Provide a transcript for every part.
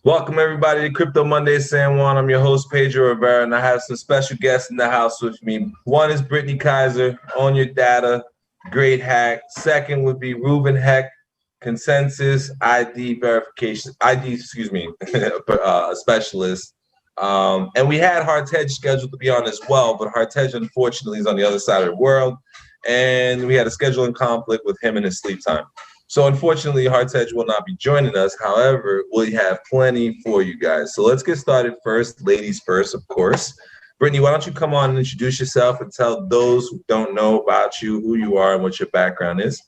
Welcome everybody to Crypto Monday San Juan. I'm your host Pedro Rivera, and I have some special guests in the house with me. One is Brittany Kaiser, Own Your Data, Great Hack. Second would be Ruben Heck, Consensus ID verification, a specialist. And we had Hartej scheduled to be on as well, but Hartej unfortunately is on the other side of the world, and we had a scheduling conflict with him and his sleep time. So unfortunately, Hartej will not be joining us. However, we have plenty for you guys. So let's get started first. Ladies first, of course. Brittany, why don't you come on and introduce yourself and tell those who don't know about you, who you are and what your background is.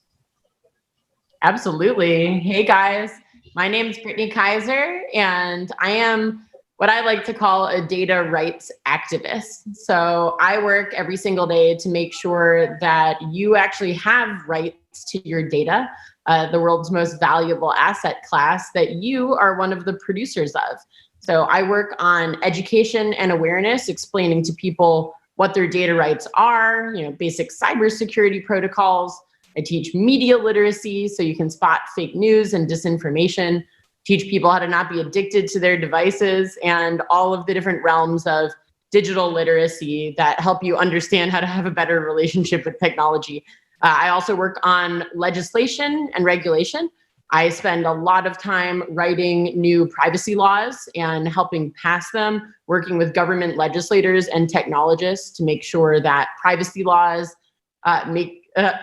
Absolutely. Hey, guys. My name is Brittany Kaiser, and I am what I like to call a data rights activist. So I work every single day to make sure that you actually have rights to your data. The world's most valuable asset class that you are one of the producers of. So I work on education and awareness, explaining to people what their data rights are, basic cybersecurity protocols. I teach media literacy so you can spot fake news and disinformation, teach people how to not be addicted to their devices, and all of the different realms of digital literacy that help you understand how to have a better relationship with technology. I also work on legislation and regulation. I spend a lot of time writing new privacy laws and helping pass them, working with government legislators and technologists to make sure that privacy laws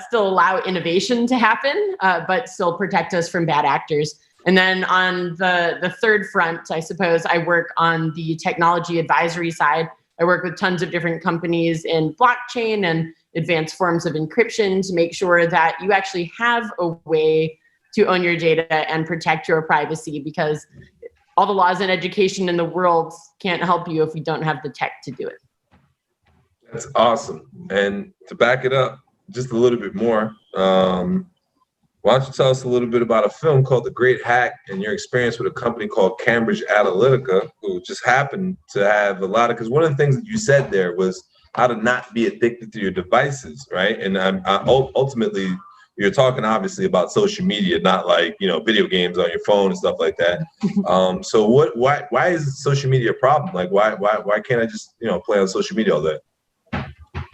still allow innovation to happen, but still protect us from bad actors. And then on the third front, I suppose, I work on the technology advisory side. I work with tons of different companies in blockchain and advanced forms of encryption to make sure that you actually have a way to own your data and protect your privacy, because all the laws and education in the world can't help you if you don't have the tech to do it. That's awesome. And to back it up just a little bit more, why don't you tell us a little bit about a film called The Great Hack and your experience with a company called Cambridge Analytica, who just happened to have a lot of, because one of the things that you said there was how to not be addicted to your devices, right? And ultimately, you're talking obviously about social media, not like, video games on your phone and stuff like that. So why is social media a problem? Like, why can't I just, play on social media all day?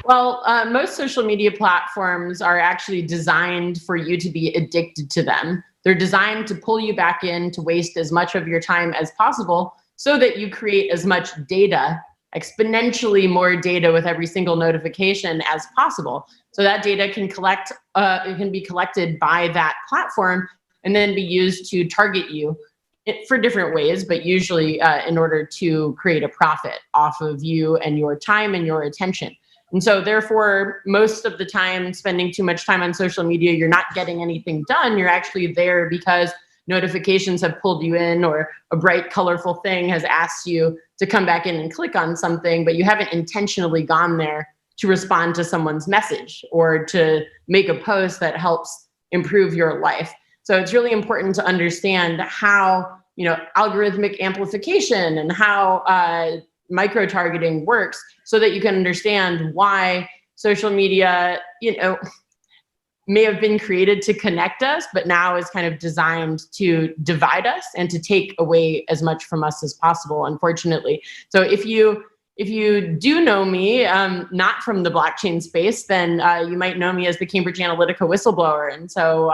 Well, most social media platforms are actually designed for you to be addicted to them. They're designed to pull you back in, to waste as much of your time as possible so that you create as much data, exponentially more data with every single notification as possible. So that data can be collected by that platform and then be used to target you for different ways, but usually in order to create a profit off of you and your time and your attention. And so therefore, most of the time, spending too much time on social media, you're not getting anything done. You're actually there because notifications have pulled you in, or a bright, colorful thing has asked you to come back in and click on something, but you haven't intentionally gone there to respond to someone's message or to make a post that helps improve your life. So it's really important to understand how, algorithmic amplification and how micro-targeting works, so that you can understand why social media, may have been created to connect us, but now is kind of designed to divide us and to take away as much from us as possible, unfortunately. So if you do know me, not from the blockchain space, then you might know me as the Cambridge Analytica whistleblower. And so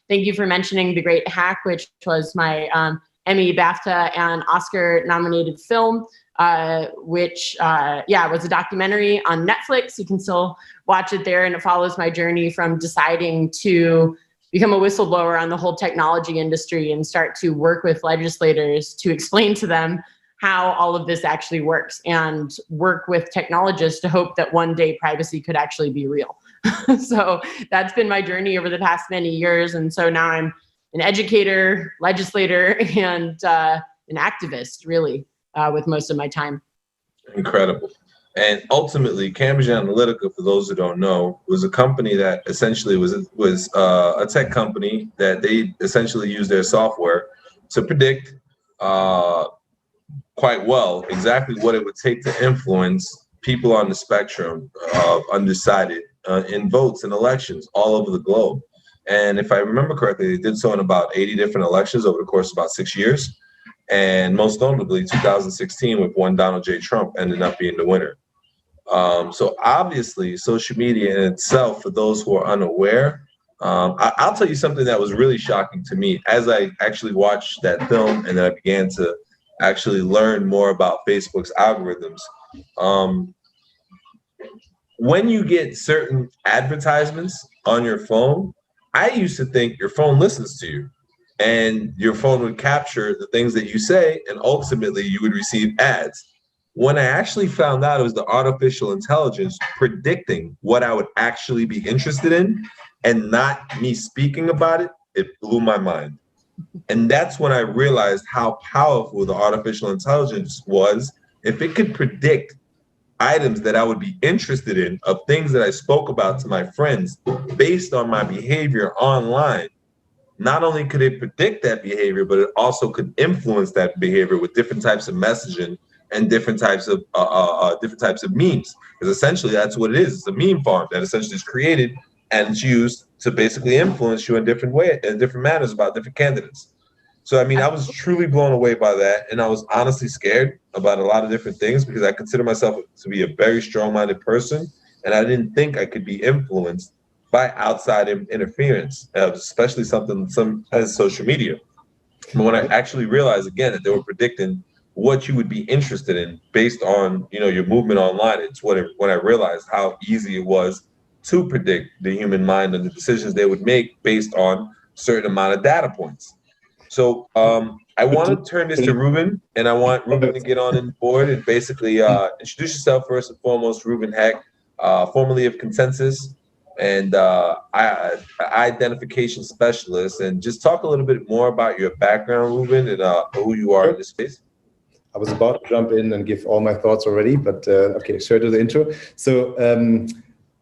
thank you for mentioning The Great Hack, which was my Emmy, BAFTA, and Oscar nominated film. Which was a documentary on Netflix. You can still watch it there, and it follows my journey from deciding to become a whistleblower on the whole technology industry and start to work with legislators to explain to them how all of this actually works, and work with technologists to hope that one day privacy could actually be real. So that's been my journey over the past many years. And so now I'm an educator, legislator, and an activist, really. With most of my time. Incredible. And ultimately, Cambridge Analytica, for those who don't know, was a company that essentially was a tech company that they essentially used their software to predict quite well exactly what it would take to influence people on the spectrum of undecided in votes and elections all over the globe. And if I remember correctly, they did so in about 80 different elections over the course of about 6 years. and most notably 2016 with one Donald J. Trump ended up being the winner. So obviously, social media in itself, for those who are unaware, I'll tell you something that was really shocking to me as I actually watched that film and then I began to actually learn more about Facebook's algorithms. When you get certain advertisements on your phone, I used to think your phone listens to you and your phone would capture the things that you say and ultimately you would receive ads. When I actually found out it was the artificial intelligence predicting what I would actually be interested in and not me speaking about it, it blew my mind. And that's when I realized how powerful the artificial intelligence was. If it could predict items that I would be interested in, of things that I spoke about to my friends based on my behavior online, not only could it predict that behavior, but it also could influence that behavior with different types of messaging and different types of memes. Because essentially that's what it is. It's a meme farm that essentially is created and it's used to basically influence you in different ways, in different manners about different candidates. So, I mean, I was truly blown away by that. And I was honestly scared about a lot of different things because I consider myself to be a very strong-minded person. And I didn't think I could be influenced by outside interference, especially something as social media. But when I actually realized, again, that they were predicting what you would be interested in based on, your movement online, it's when I realized how easy it was to predict the human mind and the decisions they would make based on certain amount of data points. So I want to turn this to Ruben, and I want Ruben to get on board and basically introduce yourself first and foremost. Ruben Heck, formerly of Consensus, and identification specialist, and just talk a little bit more about your background, Ruben, and who you are in this space. I was about to jump in and give all my thoughts already, but okay, so I do the intro. So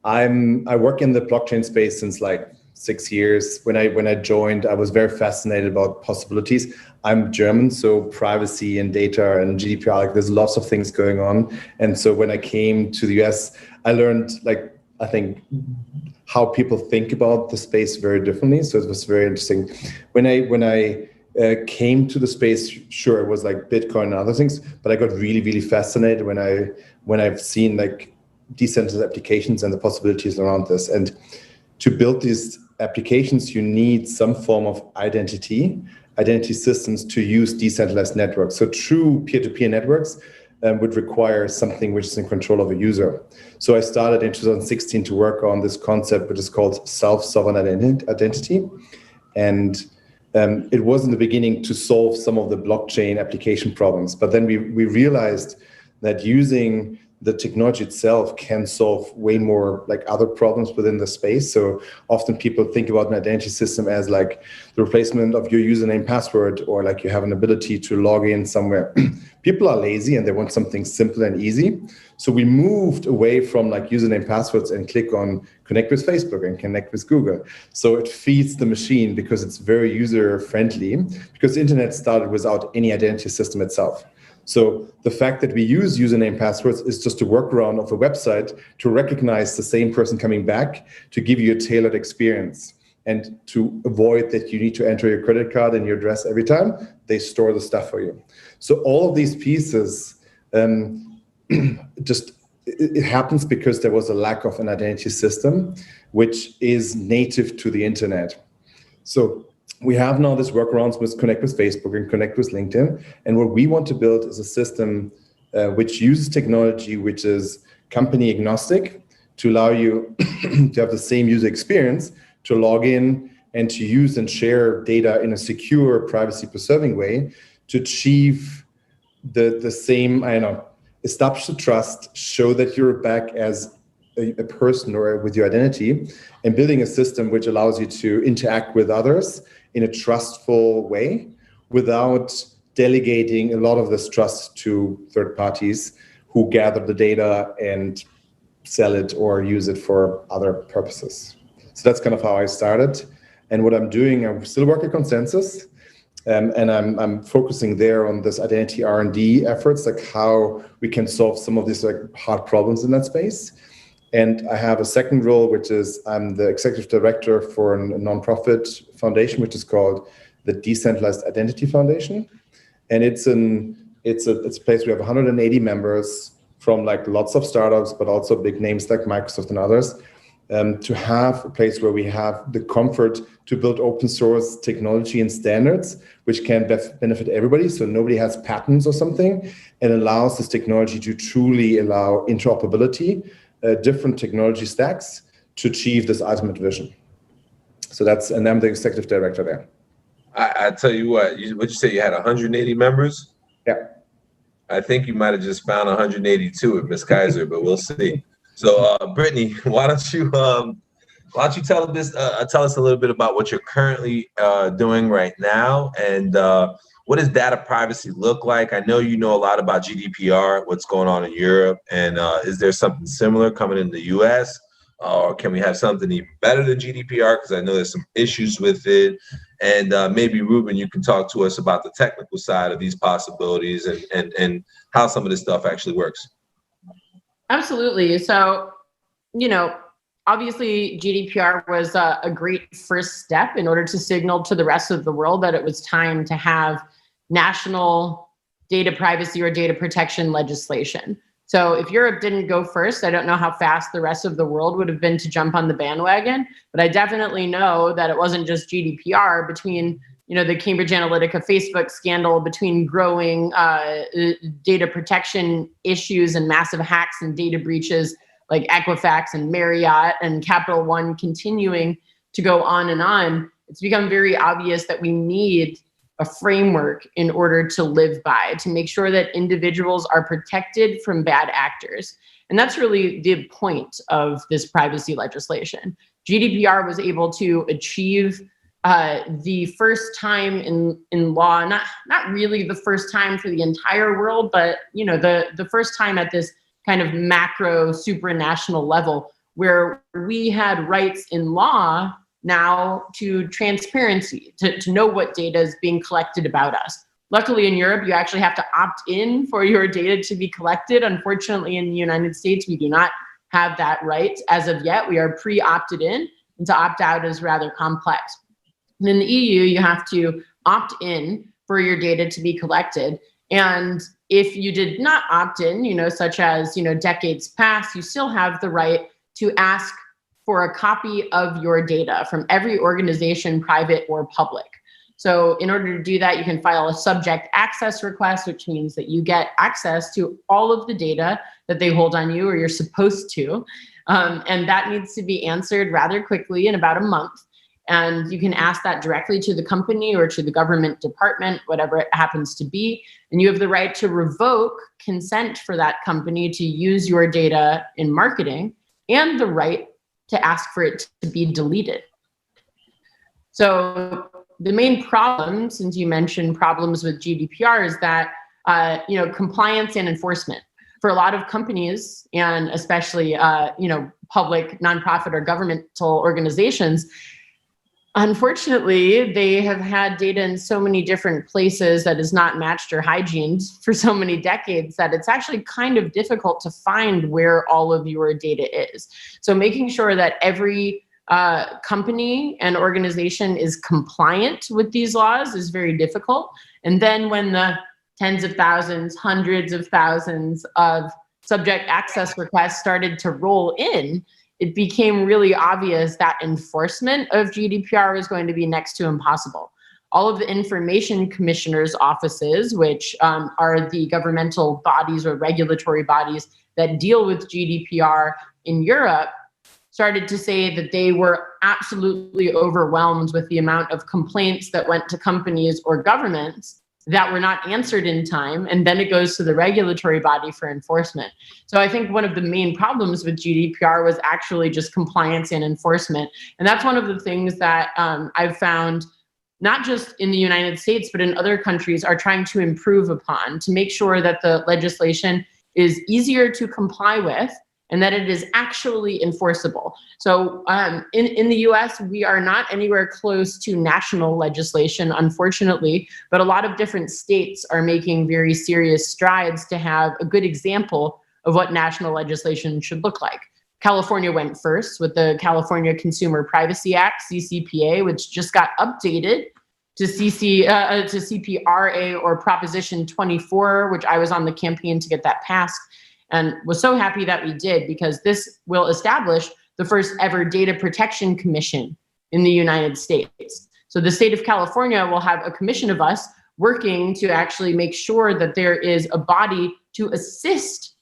I work in the blockchain space since like 6 years. When I joined, I was very fascinated about possibilities. I'm German, so privacy and data and GDPR, like there's lots of things going on. And so when I came to the US, I learned I think how people think about the space very differently. So it was very interesting. When I came to the space, sure, it was like Bitcoin and other things, but I got really, really fascinated when I've seen like decentralized applications and the possibilities around this. And to build these applications, you need some form of identity systems to use decentralized networks. So true peer-to-peer networks would require something which is in control of a user. So I started in 2016 to work on this concept, which is called self-sovereign identity. And it was in the beginning to solve some of the blockchain application problems. But then we realized that using the technology itself can solve way more like other problems within the space. So often people think about an identity system as like the replacement of your username password, or like you have an ability to log in somewhere. People are lazy and they want something simple and easy. So we moved away from like username passwords and click on connect with Facebook and connect with Google. So it feeds the machine because it's very user friendly, because the internet started without any identity system itself. So the fact that we use username passwords is just a workaround of a website to recognize the same person coming back, to give you a tailored experience, and to avoid that you need to enter your credit card and your address every time. They store the stuff for you. So all of these pieces, it happens because there was a lack of an identity system, which is native to the internet. So we have now this workarounds with Connect with Facebook and Connect with LinkedIn. And what we want to build is a system which uses technology which is company agnostic to allow you to have the same user experience, to log in and to use and share data in a secure, privacy-preserving way to achieve the same, establish the trust, show that you're back as a person or with your identity, and building a system which allows you to interact with others in a trustful way without delegating a lot of this trust to third parties who gather the data and sell it or use it for other purposes. So that's kind of how I started. And what I'm doing, I'm still working Consensus, and I'm focusing there on this identity R&D efforts, like how we can solve some of these like hard problems in that space. And I have a second role, which is I'm the executive director for a nonprofit foundation, which is called the Decentralized Identity Foundation. and it's a place we have 180 members from like lots of startups, but also big names like Microsoft and others. To have a place where we have the comfort to build open source technology and standards, which can benefit everybody. So nobody has patents or something, and allows this technology to truly allow interoperability, different technology stacks to achieve this ultimate vision. So and I'm the executive director there. I tell you what you say you had 180 members? Yeah. I think you might have just found 182 at Miss Kaiser, but we'll see. So, Brittany, why don't you tell us a little bit about what you're currently doing right now, and what does data privacy look like? I know you know a lot about GDPR, what's going on in Europe, and is there something similar coming in the US? Or can we have something even better than GDPR? Because I know there's some issues with it. And maybe Ruben, you can talk to us about the technical side of these possibilities and how some of this stuff actually works. Absolutely. So, obviously GDPR was a great first step in order to signal to the rest of the world that it was time to have national data privacy or data protection legislation. So if Europe didn't go first, I don't know how fast the rest of the world would have been to jump on the bandwagon, but I definitely know that it wasn't just GDPR. Between the Cambridge Analytica Facebook scandal, between growing data protection issues and massive hacks and data breaches like Equifax and Marriott and Capital One continuing to go on, it's become very obvious that we need a framework in order to live by, to make sure that individuals are protected from bad actors. And that's really the point of this privacy legislation. GDPR was able to achieve the first time in law, not really the first time for the entire world, but the first time at this kind of macro supranational level where we had rights in law now to transparency, to know what data is being collected about us. Luckily in Europe, you actually have to opt in for your data to be collected. Unfortunately, in the United States, we do not have that right as of yet. We are pre-opted in, and to opt out is rather complex. And in the EU, you have to opt in for your data to be collected. And if you did not opt in, such as, decades past, you still have the right to ask for a copy of your data from every organization, private or public. So in order to do that, you can file a subject access request, which means that you get access to all of the data that they hold on you, or you're supposed to. And that needs to be answered rather quickly, in about a month. And you can ask that directly to the company or to the government department, whatever it happens to be. And you have the right to revoke consent for that company to use your data in marketing, and the right to ask for it to be deleted. So the main problem, since you mentioned problems with GDPR, is that compliance and enforcement. For a lot of companies, and especially public, nonprofit, or governmental organizations, unfortunately, they have had data in so many different places that is not matched or hygiened for so many decades that it's actually kind of difficult to find where all of your data is. So making sure that every company and organization is compliant with these laws is very difficult. And then when the tens of thousands, hundreds of thousands of subject access requests started to roll in, it became really obvious that enforcement of GDPR was going to be next to impossible. All of the information commissioners' offices, which are the governmental bodies or regulatory bodies that deal with GDPR in Europe, started to say that they were absolutely overwhelmed with the amount of complaints that went to companies or governments that were not answered in time, and then it goes to the regulatory body for enforcement. So I think one of the main problems with GDPR was actually just compliance and enforcement. And that's one of the things that I've found, not just in the United States, but in other countries, are trying to improve upon, to make sure that the legislation is easier to comply with and that it is actually enforceable. So in the US, we are not anywhere close to national legislation, unfortunately, but a lot of different states are making very serious strides to have a good example of what national legislation should look like. California went first with the California Consumer Privacy Act, CCPA, which just got updated to CPRA or Proposition 24, which I was on the campaign to get that passed, and was so happy that we did, because this will establish the first ever data protection commission in the United States. So the state of California will have a commission of us working to actually make sure that there is a body to assist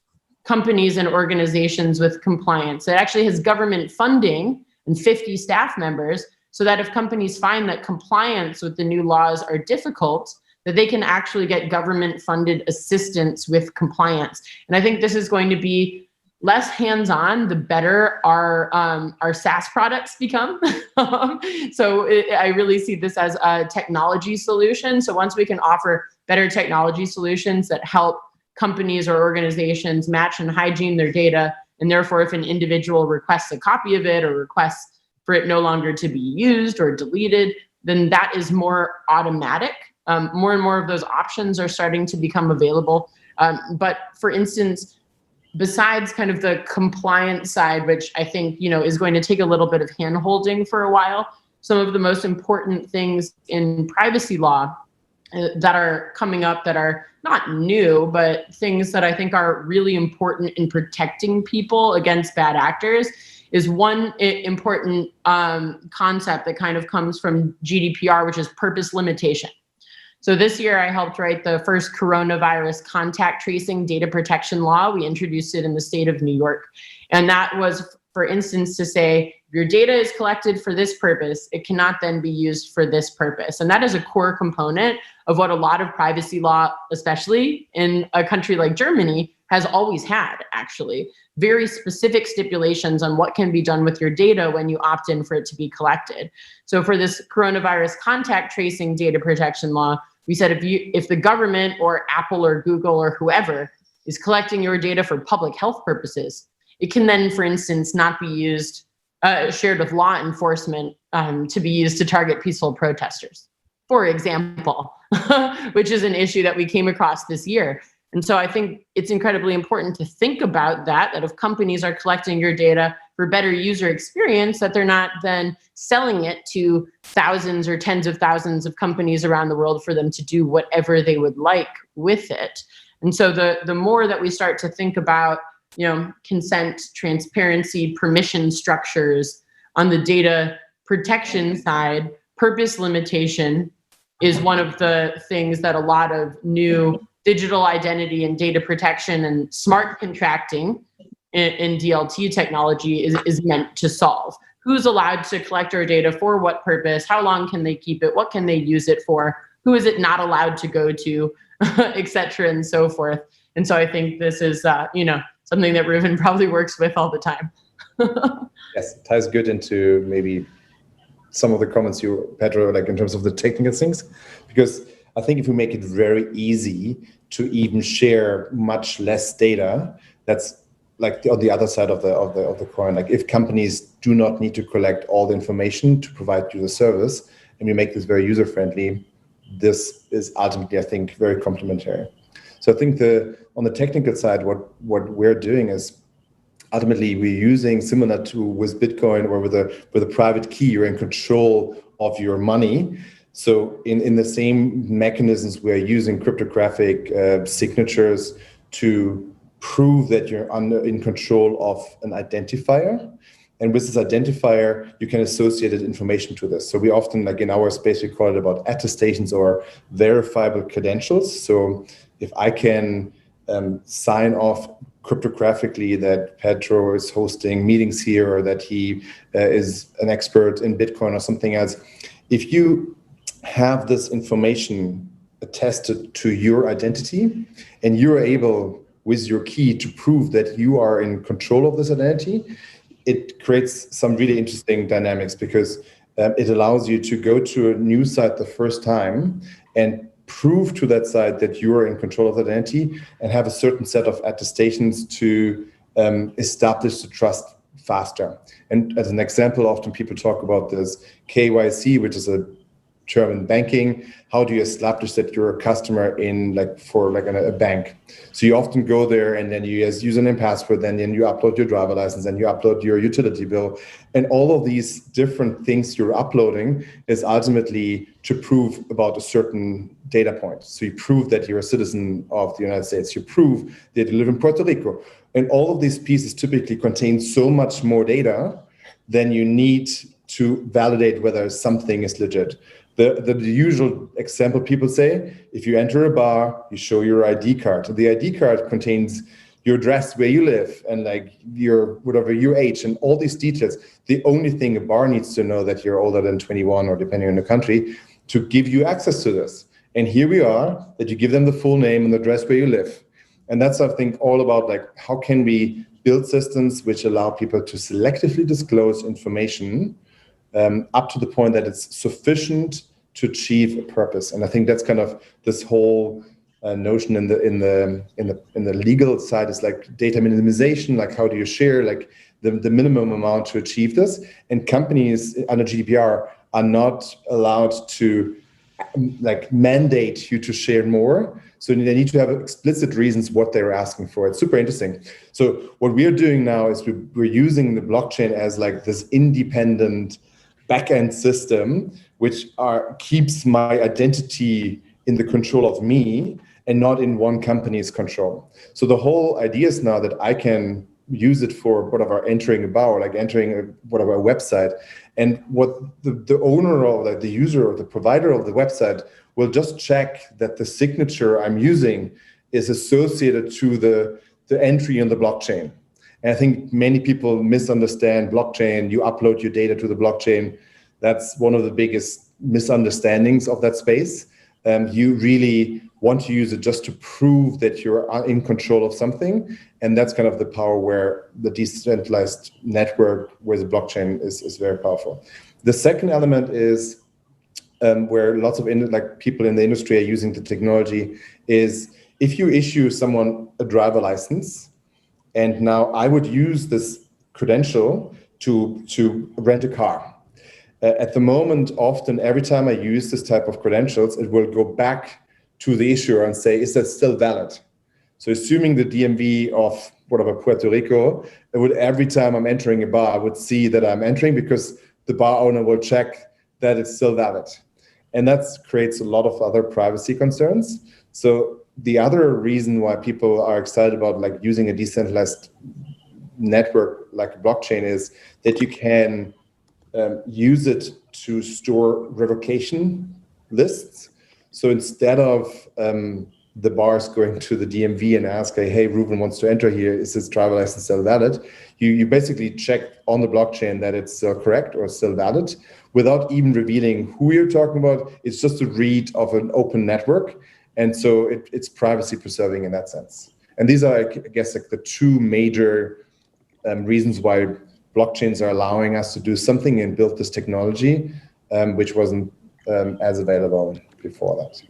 companies and organizations with compliance. It actually has government funding and 50 staff members, so that if companies find that compliance with the new laws are difficult, that they can actually get government funded assistance with compliance. And I think this is going to be less hands-on, the better our SaaS products become. I really see this as a technology solution. So once we can offer better technology solutions that help companies or organizations match and hygiene their data, and therefore if an individual requests a copy of it or requests for it no longer to be used or deleted, then that is more automatic. More and more of those options are starting to become available. But for instance, besides kind of the compliance side, which I think, is going to take a little bit of hand-holding for a while, some of the most important things in privacy law that are coming up that are not new, but things that I think are really important in protecting people against bad actors is one important concept that kind of comes from GDPR, which is purpose limitation. So this year I helped write the first coronavirus contact tracing data protection law. We introduced it in the state of New York. And that was, for instance, to say, if your data is collected for this purpose, it cannot then be used for this purpose. And that is a core component of what a lot of privacy law, especially in a country like Germany, has always had, actually. Very specific stipulations on what can be done with your data when you opt in for it to be collected. So for this coronavirus contact tracing data protection law, we said if the government or Apple or Google or whoever is collecting your data for public health purposes, it can then, for instance, not be used, shared with law enforcement to be used to target peaceful protesters, for example, which is an issue that we came across this year. And so I think it's incredibly important to think about that if companies are collecting your data for better user experience, that they're not then selling it to thousands or tens of thousands of companies around the world for them to do whatever they would like with it. And so the more that we start to think about, consent, transparency, permission structures on the data protection side, purpose limitation is one of the things that a lot of new digital identity and data protection and smart contracting in DLT technology is meant to solve. Who's allowed to collect our data for what purpose? How long can they keep it? What can they use it for? Who is it not allowed to go to, et cetera, and so forth. And so I think this is, something that Reuven probably works with all the time. Yes, it ties good into maybe some of the comments Pedro, like in terms of the technical things, because I think if we make it very easy to even share much less data, that's like on the other side of the coin. Like if companies do not need to collect all the information to provide you the service, and we make this very user friendly, this is ultimately, I think, very complementary. So I think on the technical side, what we're doing is ultimately we're using, similar to with Bitcoin or with a private key, you're in control of your money. So in the same mechanisms, we're using cryptographic signatures to prove that you're in control of an identifier. And with this identifier, you can associate information to this. So we often, like in our space, we call it about attestations or verifiable credentials. So if I can sign off cryptographically that Pedro is hosting meetings here, or that he is an expert in Bitcoin or something else, if you have this information attested to your identity and you're able with your key to prove that you are in control of this identity, it creates some really interesting dynamics, because it allows you to go to a new site the first time and prove to that site that you are in control of the identity, and have a certain set of attestations to establish the trust faster. And as an example, often people talk about this KYC, which is a term in banking. How do you establish that you're a customer in a bank? So you often go there and then you use username and password, then you upload your driver license and you upload your utility bill. And all of these different things you're uploading is ultimately to prove about a certain data point. So you prove that you're a citizen of the United States. You prove that you live in Puerto Rico. And all of these pieces typically contain so much more data than you need to validate whether something is legit. The usual example people say, if you enter a bar, you show your ID card. The ID card contains your address, where you live, and like your age, and all these details. The only thing a bar needs to know that you're older than 21, or depending on the country, to give you access to this. And here we are, that you give them the full name and the address where you live. And that's, I think, all about like, how can we build systems which allow people to selectively disclose information up to the point that it's sufficient to achieve a purpose. And I think that's kind of this whole notion in the legal side is like data minimization. Like, how do you share like the minimum amount to achieve this? And companies under GDPR are not allowed to like mandate you to share more. So they need to have explicit reasons what they're asking for. It's super interesting. So what we are doing now is we're using the blockchain as like this independent backend system, which keeps my identity in the control of me and not in one company's control. So the whole idea is now that I can use it for whatever, entering a bar, like entering a website, and what the owner or like the user or the provider of the website will just check that the signature I'm using is associated to the entry in the blockchain. And I think many people misunderstand blockchain. You upload your data to the blockchain. That's one of the biggest misunderstandings of that space. You really want to use it just to prove that you're in control of something. And that's kind of the power where the decentralized network with the blockchain is very powerful. The second element is where lots of people in the industry are using the technology is if you issue someone a driver license, and now I would use this credential to rent a car. At the moment, often every time I use this type of credentials, it will go back to the issuer and say, is that still valid? So assuming the DMV of Puerto Rico, it would, every time I'm entering a bar, I would see that I'm entering because the bar owner will check that it's still valid. And that creates a lot of other privacy concerns. So the other reason why people are excited about like using a decentralized network like a blockchain is that you can use it to store revocation lists. So instead of the bars going to the DMV and ask, hey, Ruben wants to enter here, is his driver license still valid? You basically check on the blockchain that it's still correct or still valid without even revealing who you're talking about. It's just a read of an open network. And so it's privacy preserving in that sense. And these are, I guess, like the two major reasons why blockchains are allowing us to do something and build this technology, which wasn't as available before that.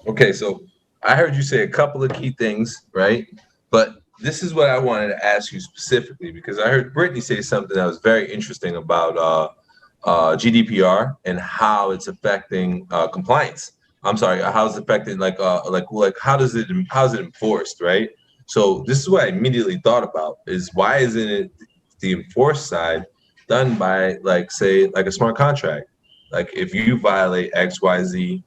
Okay, so I heard you say a couple of key things, right? But this is what I wanted to ask you specifically, because I heard Brittany say something that was very interesting about GDPR and how it's affecting compliance. I'm sorry, how it's affecting like how's it enforced, right? So this is what I immediately thought about is why isn't it the enforced side done by like say like a smart contract? Like if you violate XYZ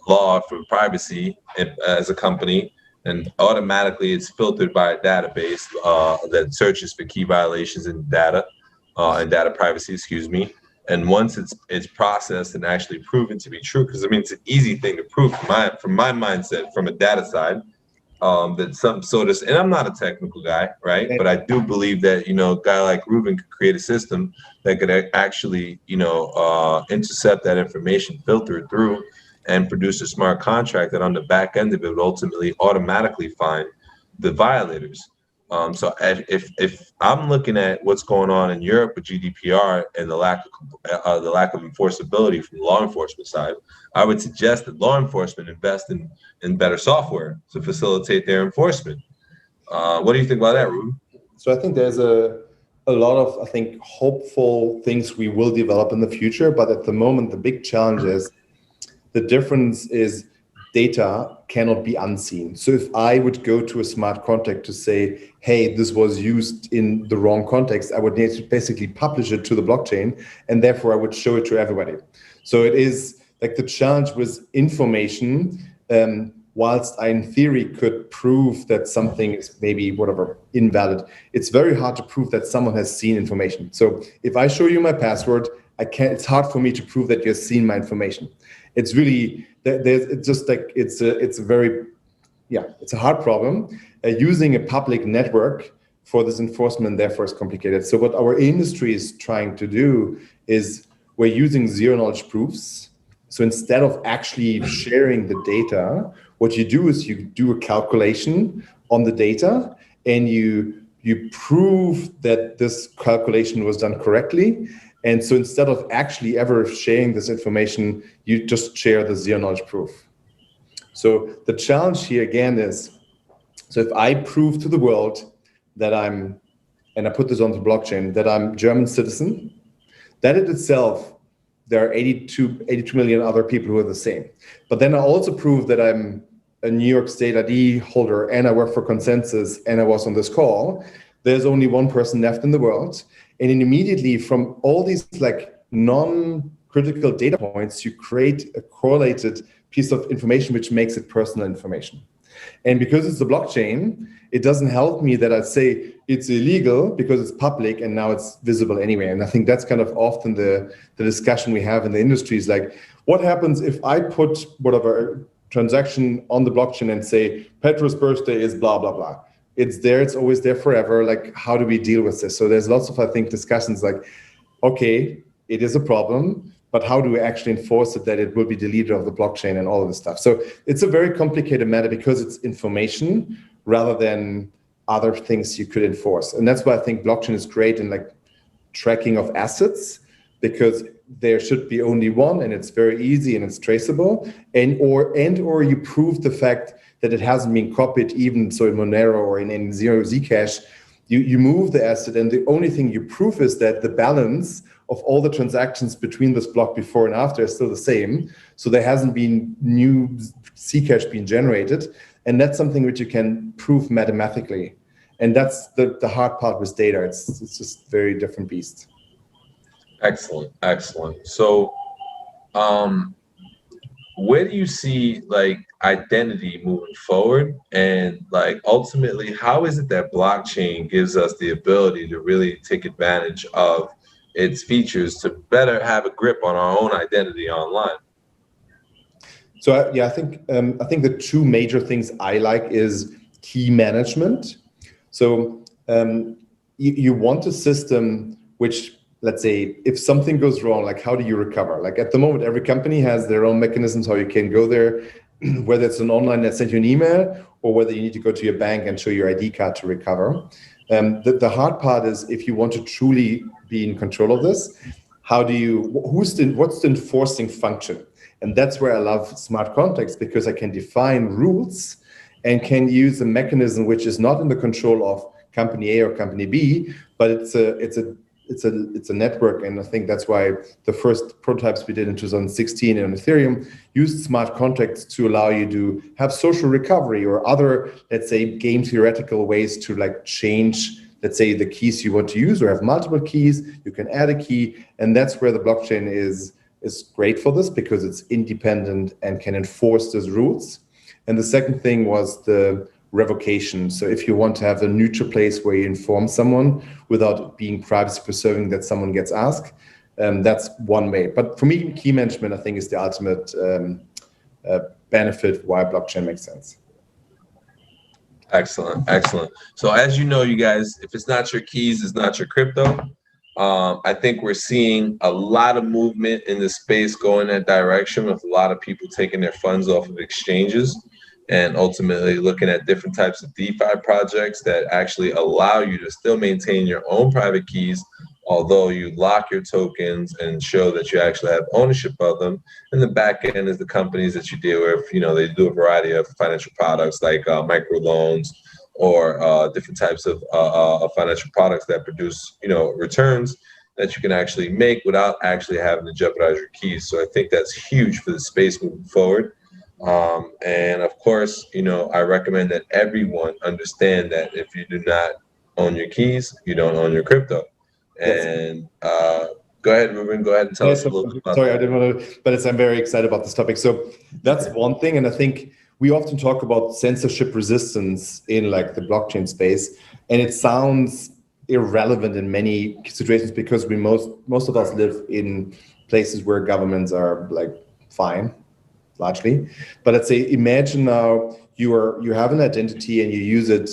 law for privacy as a company, and automatically it's filtered by a database that searches for key violations in data and data privacy, and once it's processed and actually proven to be true, because I mean it's an easy thing to prove from my mindset from a data side, that some sort of, and I'm not a technical guy, right? But I do believe that a guy like Ruben could create a system that could actually intercept that information, filter it through, and produce a smart contract that on the back end of it would ultimately automatically find the violators. So if I'm looking at what's going on in Europe with GDPR and the lack of enforceability from the law enforcement side, I would suggest that law enforcement invest in better software to facilitate their enforcement. What do you think about that, Ruben? So I think there's a a lot of, I think, hopeful things we will develop in the future. But at the moment, the big challenge is the difference is data cannot be unseen. So if I would go to a smart contract to say, hey, this was used in the wrong context, I would need to basically publish it to the blockchain, and therefore I would show it to everybody. So it is like the challenge with information, whilst I in theory could prove that something is maybe whatever invalid, it's very hard to prove that someone has seen information. So if I show you my password, it's hard for me to prove that you've seen my information. It's really, it's just like, it's a hard problem. Using a public network for this enforcement, therefore, is complicated. So what our industry is trying to do is we're using zero knowledge proofs. So instead of actually sharing the data, what you do is you do a calculation on the data, and you prove that this calculation was done correctly. And so instead of actually ever sharing this information, you just share the zero knowledge proof. So the challenge here again is, so if I prove to the world that and I put this on the blockchain, that I'm German citizen, that in itself, there are 82 million other people who are the same. But then I also prove that I'm a New York State ID holder, and I work for Consensus, and I was on this call. There's only one person left in the world. And then immediately from all these like non-critical data points, you create a correlated piece of information which makes it personal information. And because it's a blockchain, it doesn't help me that I say it's illegal because it's public and now it's visible anyway. And I think that's kind of often the discussion we have in the industry is like, what happens if I put whatever transaction on the blockchain and say, Petro's birthday is blah, blah, blah. It's there, it's always there forever. Like, how do we deal with this? So there's lots of, I think, discussions like, okay, it is a problem, but how do we actually enforce it that it will be deleted off the blockchain and all of this stuff? So it's a very complicated matter because it's information rather than other things you could enforce. And that's why I think blockchain is great in like tracking of assets, because there should be only one and it's very easy and it's traceable, and or you prove the fact that it hasn't been copied, even so in Monero or in Zero Zcash. You move the asset, and the only thing you prove is that the balance of all the transactions between this block before and after is still the same. So there hasn't been new Zcash being generated. And that's something which you can prove mathematically. And that's the hard part with data. It's just very different beast. Excellent, excellent. So where do you see like identity moving forward, and like ultimately how is it that blockchain gives us the ability to really take advantage of its features to better have a grip on our own identity online? So I think the two major things I like is key management. So you want a system which, let's say, if something goes wrong, like how do you recover? Like at the moment, every company has their own mechanisms how you can go there, whether it's an online that sends you an email or whether you need to go to your bank and show your ID card to recover. The hard part is if you want to truly be in control of this, what's the enforcing function? And that's where I love smart contracts, because I can define rules and can use a mechanism which is not in the control of company A or company B, but it's a network. And I think that's why the first prototypes we did in 2016 on Ethereum used smart contracts to allow you to have social recovery or other, let's say, game theoretical ways to like change, let's say, the keys you want to use, or have multiple keys. You can add a key, and that's where the blockchain is great for this, because it's independent and can enforce those rules. And the second thing was the revocation. So if you want to have a neutral place where you inform someone without being privacy preserving that someone gets asked, that's one way. But for me, key management, I think, is the ultimate benefit why blockchain makes sense. Excellent, excellent. So as you know, you guys, if it's not your keys, it's not your crypto. I think we're seeing a lot of movement in the space going that direction, with a lot of people taking their funds off of exchanges and ultimately looking at different types of DeFi projects that actually allow you to still maintain your own private keys, although you lock your tokens and show that you actually have ownership of them. And the back end is the companies that you deal with. You know, they do a variety of financial products like microloans, or different types of financial products that produce, returns that you can actually make without actually having to jeopardize your keys. So I think that's huge for the space moving forward. And of course, I recommend that everyone understand that if you do not own your keys, you don't own your crypto. Yes. And go ahead, Ruben. Go ahead and tell us a little bit about sorry, that. I didn't want to, but I'm very excited about this topic. So that's one thing, and I think we often talk about censorship resistance in like the blockchain space, and it sounds irrelevant in many situations because we most of us live in places where governments are like fine, largely. But let's say imagine now you have an identity and you use it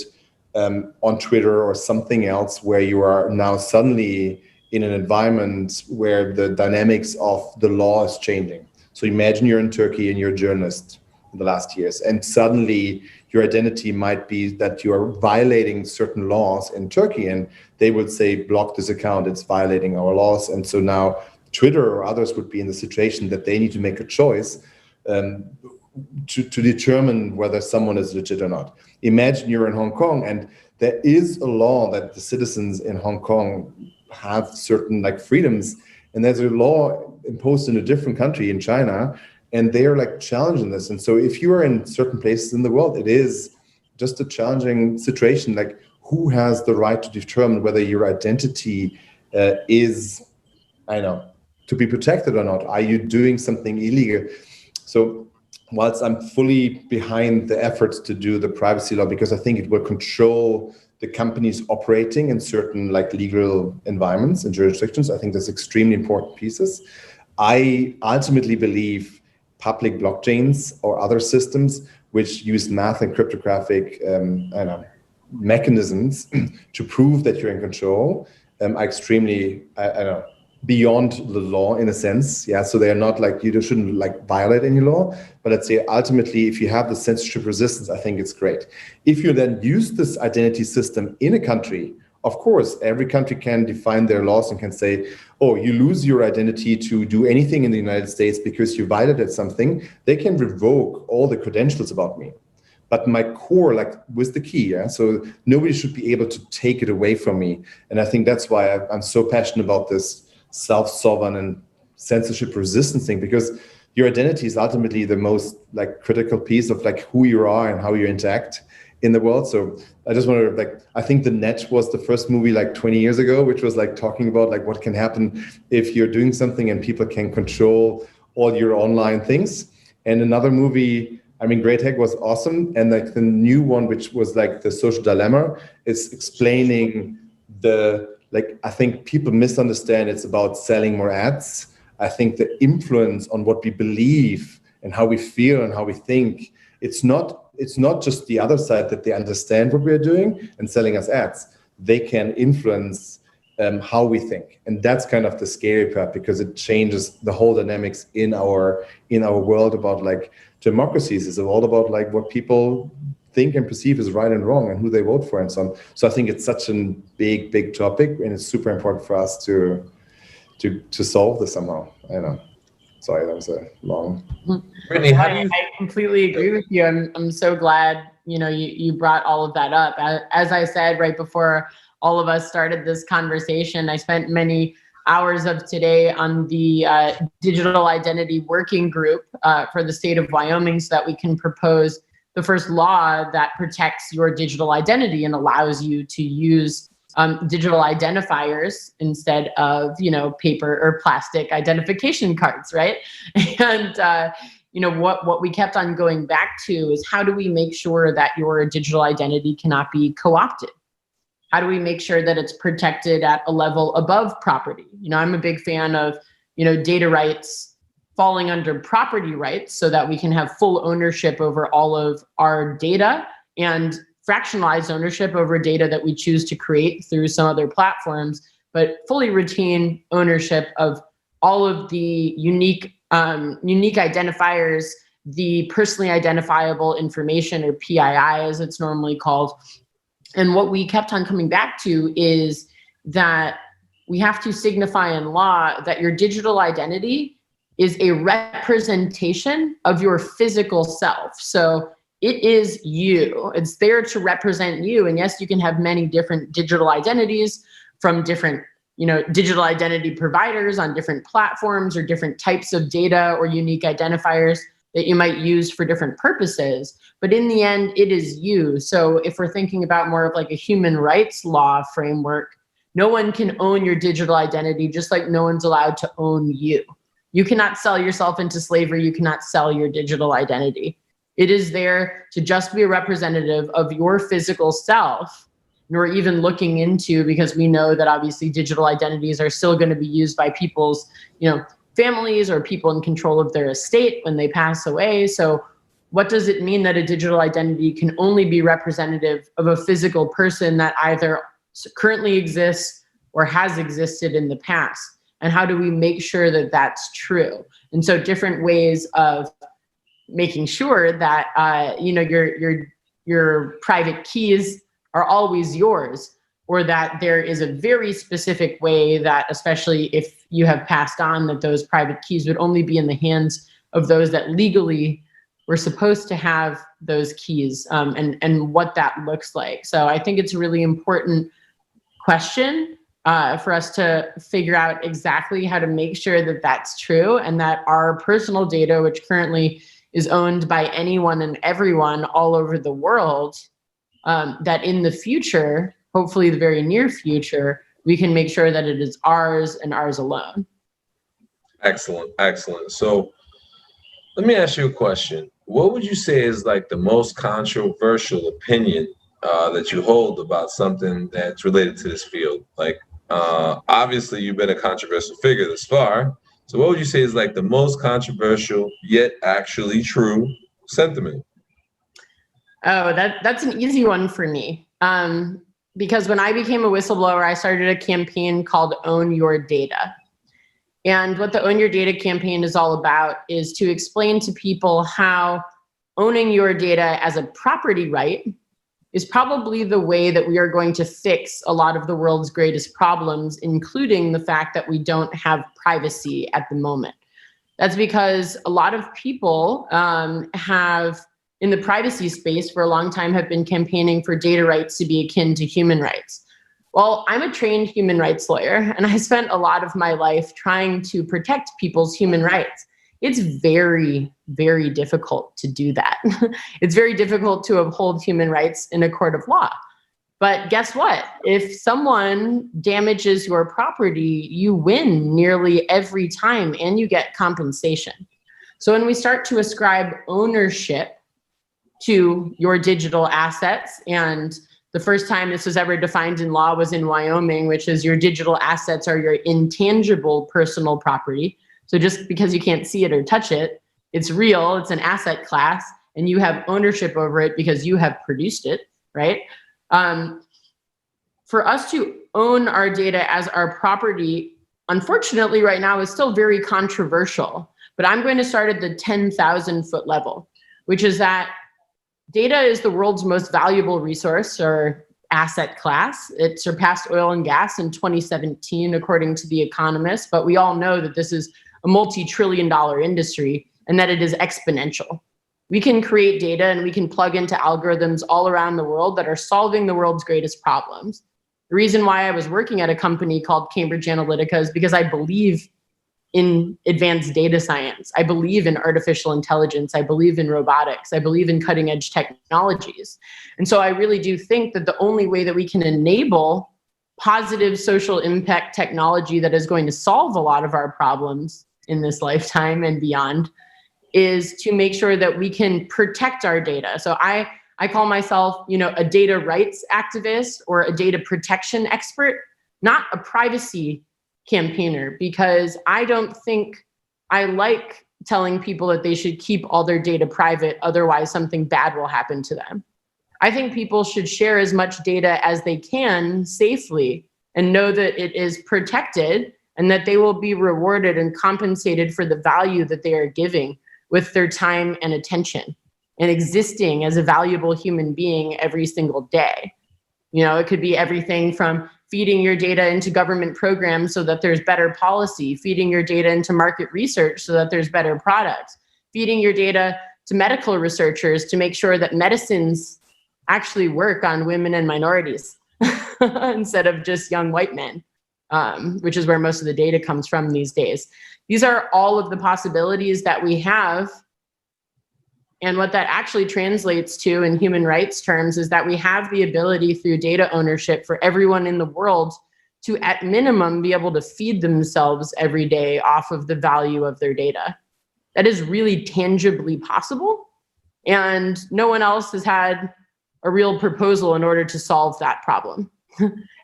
on Twitter or something else where you are now suddenly in an environment where the dynamics of the law is changing. So imagine you're in Turkey and you're a journalist in the last years, and suddenly your identity might be that you are violating certain laws in Turkey, and they would say, block this account, it's violating our laws. And so now Twitter or others would be in the situation that they need to make a choice to determine whether someone is legit or not. Imagine you're in Hong Kong and there is a law that the citizens in Hong Kong have certain like freedoms, and there's a law imposed in a different country in China, and they're like challenging this. And so if you are in certain places in the world, it is just a challenging situation. Like, who has the right to determine whether your identity is, to be protected or not? Are you doing something illegal? So whilst I'm fully behind the efforts to do the privacy law, because I think it will control the companies operating in certain like legal environments and jurisdictions, I think that's extremely important pieces. I ultimately believe public blockchains or other systems which use math and cryptographic mechanisms to prove that you're in control are extremely, beyond the law in a sense. Yeah, so they're not like, you shouldn't like violate any law, but let's say ultimately, if you have the censorship resistance, I think it's great. If you then use this identity system in a country, of course, every country can define their laws and can say, oh, you lose your identity to do anything in the United States because you violated something. They can revoke all the credentials about me. But my core, like, was the key. Yeah? So nobody should be able to take it away from me. And I think that's why I'm so passionate about this self-sovereign and censorship resistance thing, because your identity is ultimately the most like critical piece of like who you are and how you interact in the world. So I just wanted to like, I think The Net was the first movie like 20 years ago, which was like talking about like what can happen if you're doing something and people can control all your online things. And another movie, I mean, Great Hack was awesome. And like the new one, which was like The Social Dilemma, is explaining I think people misunderstand it's about selling more ads. I think the influence on what we believe and how we feel and how we think, it's not just the other side that they understand what we're doing and selling us ads. They can influence how we think. And that's kind of the scary part, because it changes the whole dynamics in our world about like democracies. It's all about like what people think and perceive is right and wrong and who they vote for and so on. So I think it's such a big topic, and it's super important for us to solve this somehow. I know. Sorry, that was a long. Brittany, how do you? I completely agree with you. I'm so glad you brought all of that up. As I said right before all of us started this conversation, I spent many hours of today on the digital identity working group for the state of Wyoming, so that we can propose the first law that protects your digital identity and allows you to use digital identifiers instead of, paper or plastic identification cards, right? And, what we kept on going back to is, how do we make sure that your digital identity cannot be co-opted? How do we make sure that it's protected at a level above property? I'm a big fan of, data rights falling under property rights, so that we can have full ownership over all of our data, and fractionalized ownership over data that we choose to create through some other platforms, but fully retain ownership of all of the unique identifiers, the personally identifiable information, or PII as it's normally called. And what we kept on coming back to is that we have to signify in law that your digital identity is a representation of your physical self. So it is you. It's there to represent you. And yes, you can have many different digital identities from different, digital identity providers on different platforms, or different types of data or unique identifiers that you might use for different purposes. But in the end, it is you. So if we're thinking about more of like a human rights law framework, no one can own your digital identity, just like no one's allowed to own you. You cannot sell yourself into slavery. You cannot sell your digital identity. It is there to just be a representative of your physical self, nor even looking into, because we know that obviously digital identities are still going to be used by people's, families or people in control of their estate when they pass away. So what does it mean that a digital identity can only be representative of a physical person that either currently exists or has existed in the past? And how do we make sure that that's true? And so different ways of making sure that your private keys are always yours, or that there is a very specific way that, especially if you have passed on, that those private keys would only be in the hands of those that legally were supposed to have those keys, and what that looks like. So I think it's a really important question for us to figure out exactly how to make sure that that's true, and that our personal data, which currently is owned by anyone and everyone all over the world, that in the future, hopefully the very near future, we can make sure that it is ours and ours alone. Excellent, excellent. So let me ask you a question. What would you say is like the most controversial opinion that you hold about something that's related to this field? Like, obviously you've been a controversial figure thus far. So what would you say is like the most controversial yet actually true sentiment? Oh, that's an easy one for me. Because when I became a whistleblower, I started a campaign called Own Your Data. And what the Own Your Data campaign is all about is to explain to people how owning your data as a property right is probably the way that we are going to fix a lot of the world's greatest problems, including the fact that we don't have privacy at the moment. That's because a lot of people have, in the privacy space for a long time, have been campaigning for data rights to be akin to human rights. Well, I'm a trained human rights lawyer, and I spent a lot of my life trying to protect people's human rights. It's very, very difficult to do that. It's very difficult to uphold human rights in a court of law. But guess what? If someone damages your property, you win nearly every time, and you get compensation. So when we start to ascribe ownership to your digital assets, and the first time this was ever defined in law was in Wyoming, which is your digital assets are your intangible personal property. So just because you can't see it or touch it, it's real, it's an asset class, and you have ownership over it because you have produced it, right? For us to own our data as our property, unfortunately right now is still very controversial, but I'm going to start at the 10,000 foot level, which is that data is the world's most valuable resource or asset class. It surpassed oil and gas in 2017, according to The Economist, but we all know that this is a multi-trillion-dollar industry and that it is exponential. We can create data and we can plug into algorithms all around the world that are solving the world's greatest problems. The reason why I was working at a company called Cambridge Analytica is because I believe in advanced data science. I believe in artificial intelligence. I believe in robotics. I believe in cutting edge technologies. And so I really do think that the only way that we can enable positive social impact technology that is going to solve a lot of our problems in this lifetime and beyond is to make sure that we can protect our data. So I call myself, a data rights activist or a data protection expert, not a privacy campaigner, because I don't think I like telling people that they should keep all their data private, otherwise something bad will happen to them. I think people should share as much data as they can safely and know that it is protected and that they will be rewarded and compensated for the value that they are giving with their time and attention and existing as a valuable human being every single day. It could be everything from feeding your data into government programs so that there's better policy, feeding your data into market research so that there's better products, feeding your data to medical researchers to make sure that medicines actually work on women and minorities instead of just young white men, which is where most of the data comes from these days. These are all of the possibilities that we have. And what that actually translates to in human rights terms is that we have the ability through data ownership for everyone in the world to, at minimum, be able to feed themselves every day off of the value of their data. That is really tangibly possible. And no one else has had a real proposal in order to solve that problem.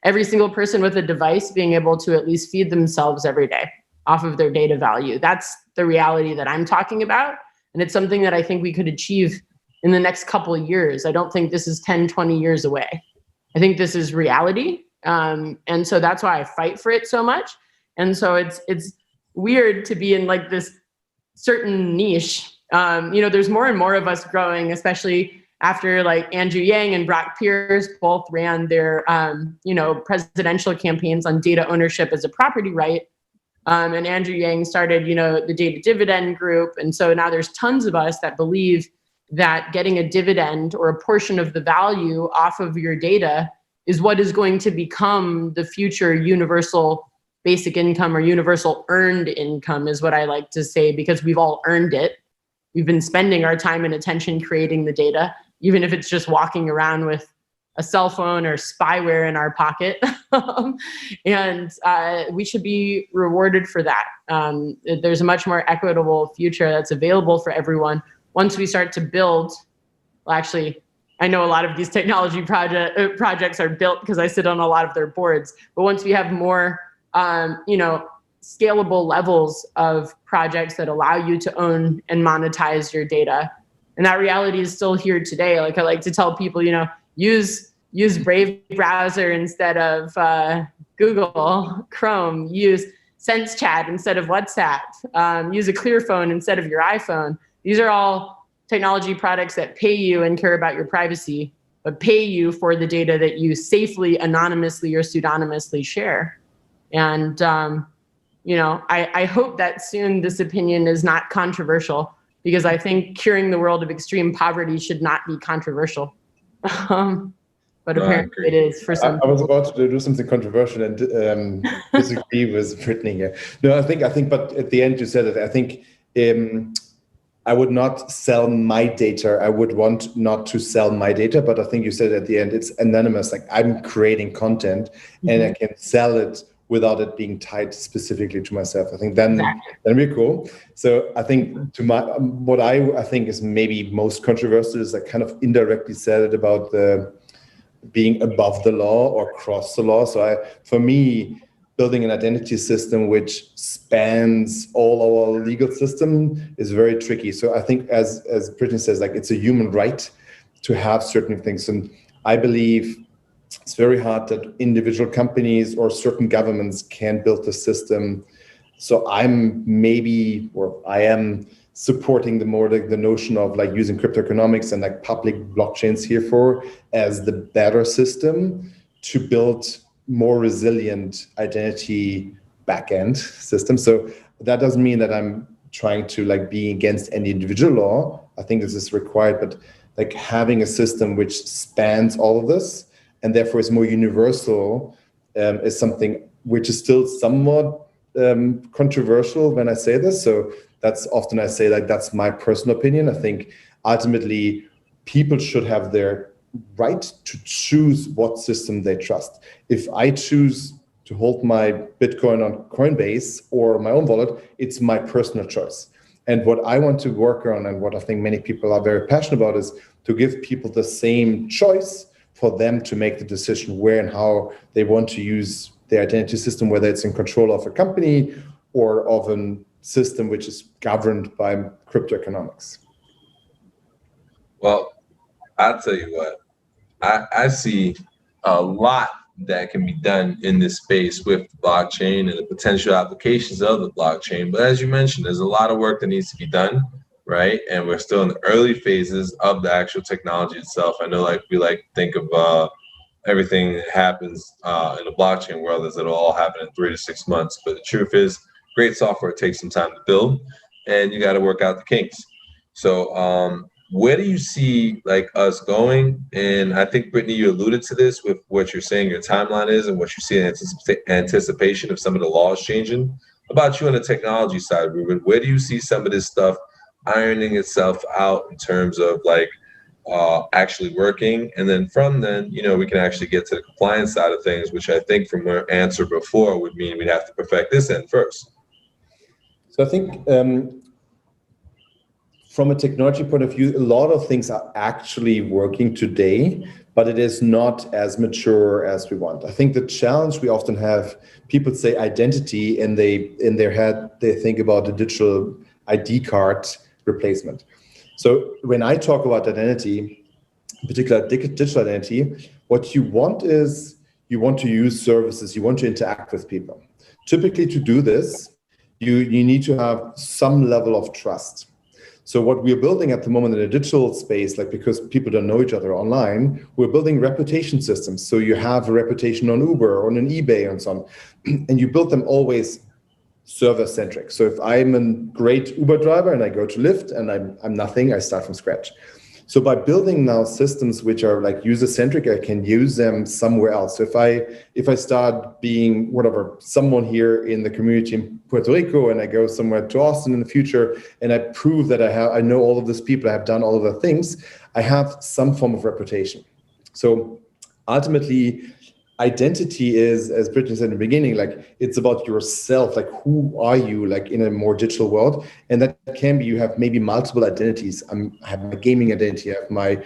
Every single person with a device being able to at least feed themselves every day off of their data value. That's the reality that I'm talking about. And it's something that I think we could achieve in the next couple of years. I don't think this is 10, 20 years away. I think this is reality. And so that's why I fight for it so much. And so it's weird to be in like this certain niche. There's more and more of us growing, especially after like Andrew Yang and Brock Pierce both ran their, presidential campaigns on data ownership as a property right. And Andrew Yang started, the data dividend group. And so now there's tons of us that believe that getting a dividend or a portion of the value off of your data is what is going to become the future universal basic income or universal earned income is what I like to say, because we've all earned it. We've been spending our time and attention creating the data, even if it's just walking around with a cell phone or spyware in our pocket. And we should be rewarded for that. There's a much more equitable future that's available for everyone once we start to build. Well, actually, I know a lot of these technology projects are built because I sit on a lot of their boards. But once we have more, scalable levels of projects that allow you to own and monetize your data, and that reality is still here today. Like I like to tell people, use Brave browser instead of Google Chrome. Use SenseChat instead of WhatsApp. Use a Clear phone instead of your iPhone. These are all technology products that pay you and care about your privacy, but pay you for the data that you safely, anonymously, or pseudonymously share. And I hope that soon this opinion is not controversial, because I think curing the world of extreme poverty should not be controversial. But apparently it is for some people. I was about to do something controversial and disagree with Brittany here. No, I think, but at the end you said it. I think I would not sell my data. I would want not to sell my data, but I think you said at the end, it's anonymous. Like I'm creating content and I can sell it without it being tied specifically to myself. I think then that'd be cool. So I think what I think is maybe most controversial is I kind of indirectly said it about the being above the law or cross the law. So for me, building an identity system which spans all our legal system is very tricky. So I think as Brittany says, like it's a human right to have certain things. And I believe it's very hard that individual companies or certain governments can build the system. So I am supporting the notion of like using crypto economics and like public blockchains here as the better system to build more resilient identity backend system. So that doesn't mean that I'm trying to like be against any individual law. I think this is required, but like having a system which spans all of this and therefore is more universal is something which is still somewhat controversial when I say this. So that's often I say like that's my personal opinion. I think ultimately people should have their right to choose what system they trust. If I choose to hold my Bitcoin on Coinbase or my own wallet, it's my personal choice. And what I want to work on and what I think many people are very passionate about is to give people the same choice for them to make the decision where and how they want to use their identity system, whether it's in control of a company or of a system which is governed by crypto economics. Well, I'll tell you what, I see a lot that can be done in this space with the blockchain and the potential applications of the blockchain. But as you mentioned, there's a lot of work that needs to be done, right? And we're still in the early phases of the actual technology itself. I know like we like to think of everything that happens in the blockchain world as it'll all happen in 3 to 6 months. But the truth is, great software takes some time to build and you got to work out the kinks. So where do you see like us going? And I think, Brittany, you alluded to this with what you're saying your timeline is and what you see in anticipation of some of the laws changing. About you on the technology side, Ruben, where do you see some of this stuff ironing itself out in terms of like actually working? And then from then, we can actually get to the compliance side of things, which I think from our answer before would mean we'd have to perfect this end first. So I think from a technology point of view, a lot of things are actually working today, but it is not as mature as we want. I think the challenge we often have, people say identity, and in their head, they think about a digital ID card replacement. So when I talk about identity, in particular digital identity, what you want is you want to use services, you want to interact with people. Typically to do this, you need to have some level of trust. So what we're building at the moment in a digital space, like because people don't know each other online, we're building reputation systems. So you have a reputation on Uber or on an eBay and so on, and you build them always server-centric. So if I'm a great Uber driver and I go to Lyft and I'm nothing, I start from scratch. So by building now systems which are like user-centric, I can use them somewhere else. So if I start being someone here in the community in Puerto Rico and I go somewhere to Austin in the future and I prove that I know all of these people, I have done all of the things, I have some form of reputation. So ultimately, identity is, as Brittany said in the beginning, like it's about yourself, like who are you, like in a more digital world. And that can be, you have maybe multiple identities. I have my gaming identity, I have my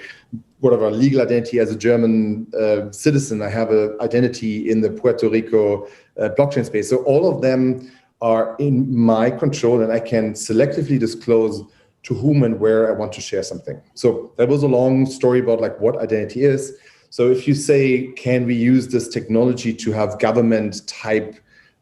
legal identity as a German citizen, I have an identity in the Puerto Rico blockchain space. So all of them are in my control and I can selectively disclose to whom and where I want to share something. So that was a long story about like what identity is. So if you say, can we use this technology to have government type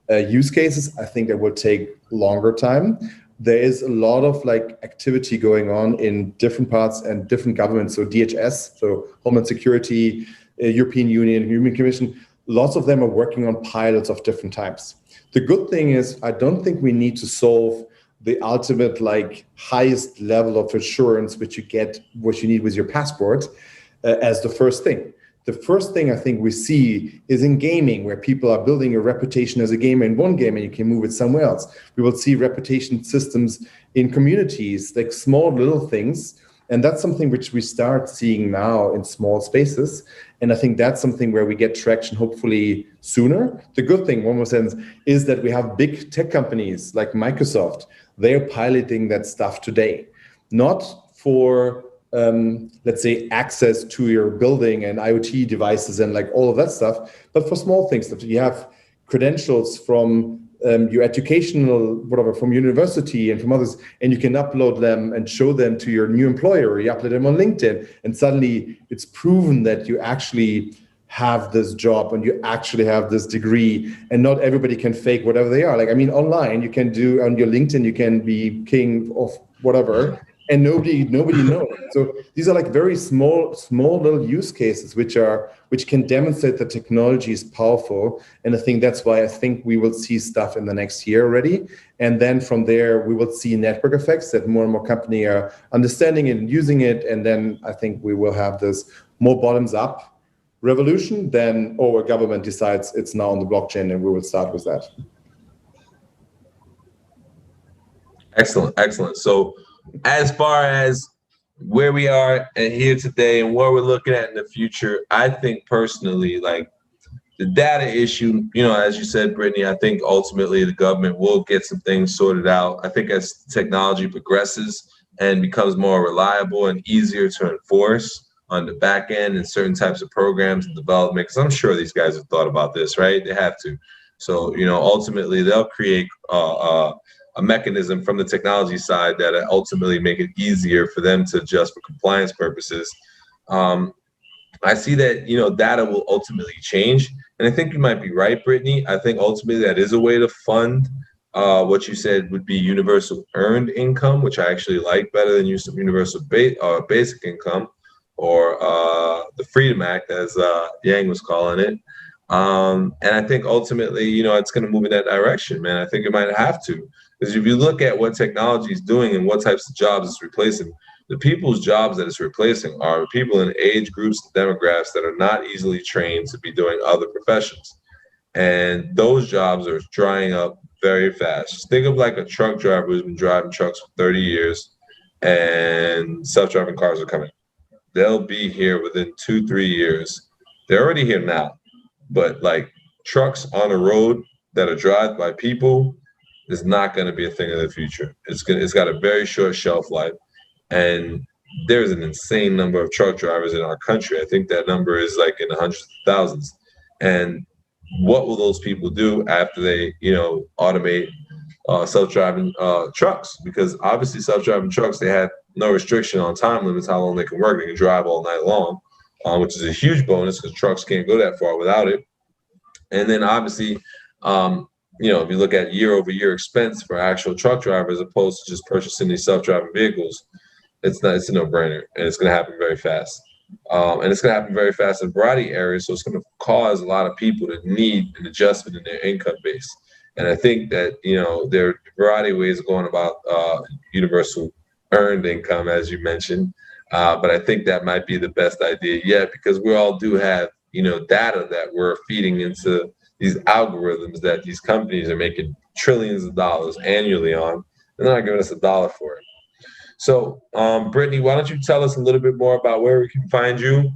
use cases? I think that will take longer time. There is a lot of like activity going on in different parts and different governments. So DHS, so Homeland Security, European Union, European Commission, lots of them are working on pilots of different types. The good thing is, I don't think we need to solve the ultimate like highest level of assurance which you get, what you need with your passport as the first thing. The first thing I think we see is in gaming, where people are building a reputation as a gamer in one game and you can move it somewhere else. We will see reputation systems in communities, like small little things. And that's something which we start seeing now in small spaces. And I think that's something where we get traction hopefully sooner. The good thing, one more sentence, is that we have big tech companies like Microsoft. They're piloting that stuff today, not for let's say access to your building and IoT devices and like all of that stuff, but for small things that you have credentials from your educational, from university and from others, and you can upload them and show them to your new employer, or you upload them on LinkedIn, and suddenly it's proven that you actually have this job and you actually have this degree, and not everybody can fake whatever they are. Like, I mean, online, you can do on your LinkedIn, you can be king of whatever, and nobody knows. So these are like very small little use cases which can demonstrate that technology is powerful. And I think that's why I think we will see stuff in the next year already. And then from there, we will see network effects that more and more companies are understanding it and using it. And then I think we will have this more bottoms up revolution than, a government decides it's now on the blockchain and we will start with that. Excellent. So as far as where we are and here today and what we're looking at in the future, I think personally, like the data issue, as you said, Brittany, I think ultimately the government will get some things sorted out. I think as technology progresses and becomes more reliable and easier to enforce on the back end and certain types of programs and development, because I'm sure these guys have thought about this, right? They have to. So, ultimately they'll create a mechanism from the technology side that ultimately make it easier for them to adjust for compliance purposes. I see that, data will ultimately change. And I think you might be right, Brittany. I think ultimately that is a way to fund what you said would be universal earned income, which I actually like better than universal basic income, or the Freedom Act, as Yang was calling it. And I think ultimately, it's going to move in that direction, man. I think it might have to. Because if you look at what technology is doing and what types of jobs it's replacing, the people's jobs that it's replacing are people in age groups and demographics that are not easily trained to be doing other professions. And those jobs are drying up very fast. Just think of like a truck driver who's been driving trucks for 30 years and self-driving cars are coming. They'll be here within 2-3 years. They're already here now, but like trucks on the road that are driven by people is not going to be a thing of the future. It's got a very short shelf life, and there's an insane number of truck drivers in our country. I think that number is like in the hundreds of thousands. And what will those people do after they, automate self-driving trucks? Because obviously self-driving trucks, they have no restriction on time limits, how long they can work. They can drive all night long, which is a huge bonus because trucks can't go that far without it. And then obviously, if you look at year-over-year expense for actual truck drivers, as opposed to just purchasing these self-driving vehicles, it's a no-brainer, and it's going to happen very fast. And it's going to happen very fast in a variety of areas, so it's going to cause a lot of people to need an adjustment in their income base. And I think that, there are a variety of ways of going about universal earned income, as you mentioned, but I think that might be the best idea yet, because we all do have, data that we're feeding into these algorithms that these companies are making trillions of dollars annually on. They're not giving us a dollar for it. So, Brittany, why don't you tell us a little bit more about where we can find you,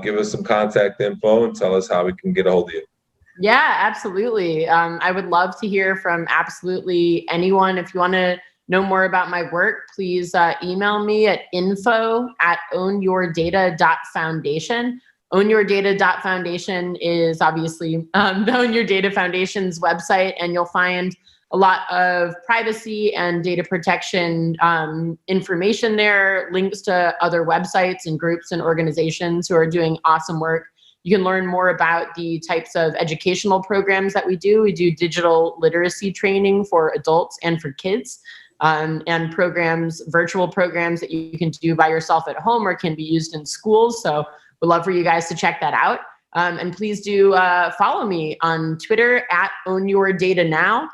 give us some contact info, and tell us how we can get a hold of you. Yeah, absolutely. I would love to hear from absolutely anyone. If you want to know more about my work, please email me at info@ownyourdata.foundation. Ownyourdata.foundation is obviously the Own Your Data Foundation's website, and you'll find a lot of privacy and data protection information there, links to other websites and groups and organizations who are doing awesome work. You can learn more about the types of educational programs that we do. We do digital literacy training for adults and for kids, and programs, virtual programs that you can do by yourself at home or can be used in schools. So we'd love for you guys to check that out. And please do follow me on Twitter at OwnYourDataNow,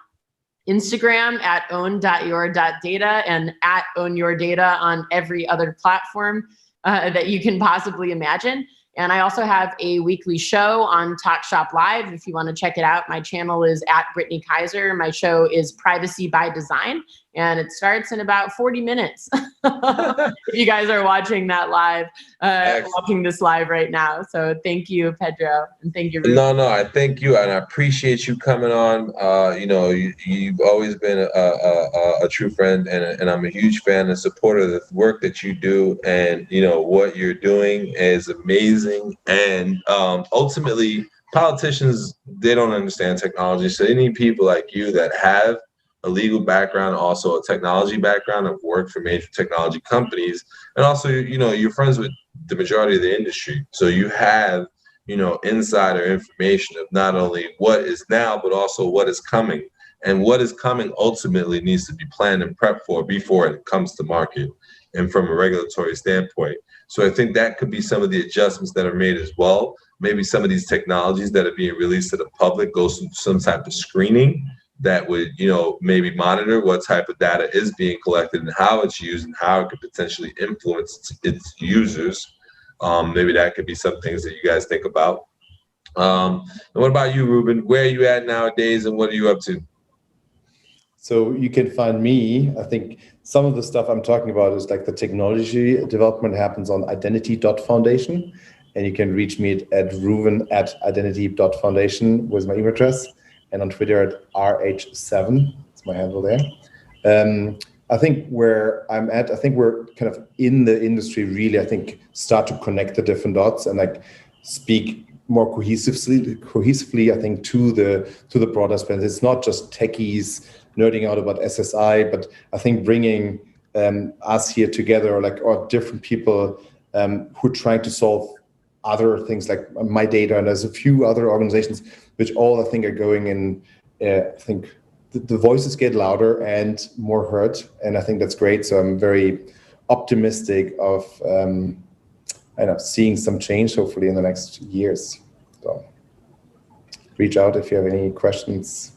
Instagram at own.your.data, and at OwnYourData on every other platform that you can possibly imagine. And I also have a weekly show on Talk Shop Live. If you want to check it out, my channel is at Brittany Kaiser. My show is Privacy by Design, and it starts in about 40 minutes. If you guys are watching that live, watching this live right now. So thank you, Pedro, and thank you. No, I thank you, and I appreciate you coming on. You've always been a true friend, and I'm a huge fan and supporter of the work that you do, and what you're doing is amazing. And ultimately, politicians, they don't understand technology, so they need people like you that have a legal background, also a technology background, have worked for major technology companies, and also you're friends with the majority of the industry, so you have insider information of not only what is now but also what is coming, and what is coming ultimately needs to be planned and prepped for before it comes to market and from a regulatory standpoint. So I think that could be some of the adjustments that are made as well. Maybe some of these technologies that are being released to the public go through some type of screening that would, maybe monitor what type of data is being collected and how it's used and how it could potentially influence its users. Maybe that could be some things that you guys think about. And what about you, Ruben? Where are you at nowadays, and what are you up to? So you can find me, I think some of the stuff I'm talking about is like the technology development happens on identity.foundation, and you can reach me at ruven@identity.foundation with my email address, and on Twitter at RH7, it's my handle there. I think where I'm at, I think we're kind of in the industry really, I think, start to connect the different dots and like speak more cohesively, I think, to the broader space. It's not just techies nerding out about SSI, but I think bringing us here together, or different people who are trying to solve other things like my data, and there's a few other organizations which all I think are going in. I think the voices get louder and more heard, and I think that's great. So I'm very optimistic of seeing some change hopefully in the next years. So reach out if you have any questions.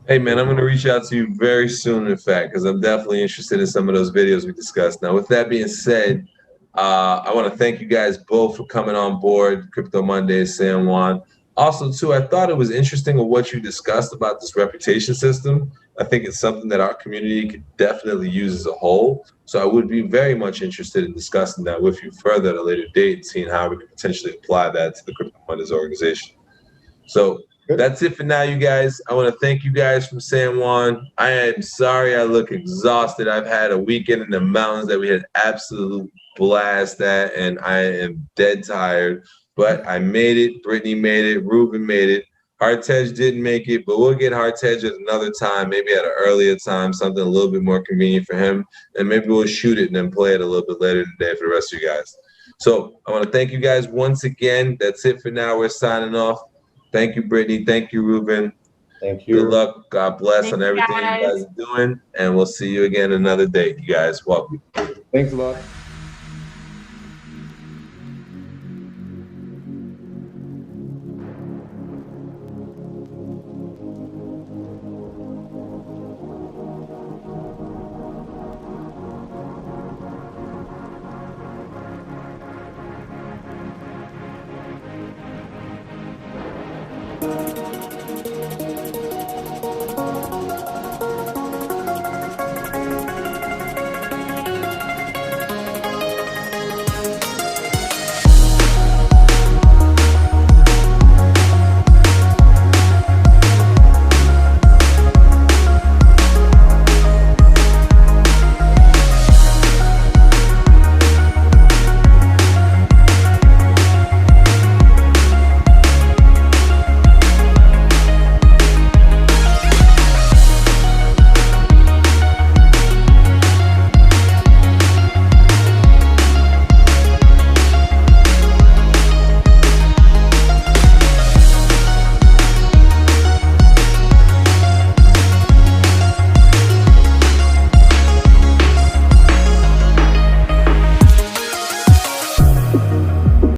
Hey man, I'm going to reach out to you very soon, in fact, because I'm definitely interested in some of those videos we discussed. Now, with that being said, I want to thank you guys both for coming on board Crypto Mondays, San Juan. Also, too, I thought it was interesting of what you discussed about this reputation system. I think it's something that our community could definitely use as a whole. So I would be very much interested in discussing that with you further at a later date and seeing how we could potentially apply that to the Crypto Mondays organization. So that's it for now, you guys. I want to thank you guys from San Juan. I am sorry I look exhausted. I've had a weekend in the mountains that we had absolute blast at, and I am dead tired. But I made it. Brittany made it. Ruben made it. Hartej didn't make it, but we'll get Hartej at another time, maybe at an earlier time, something a little bit more convenient for him. And maybe we'll shoot it and then play it a little bit later today for the rest of you guys. So I want to thank you guys once again. That's it for now. We're signing off. Thank you, Brittany. Thank you, Ruben. Thank you. Good luck. God bless Thank on you, everything guys. you guys are doing. And we'll see you again another day. You guys welcome. Thanks a lot.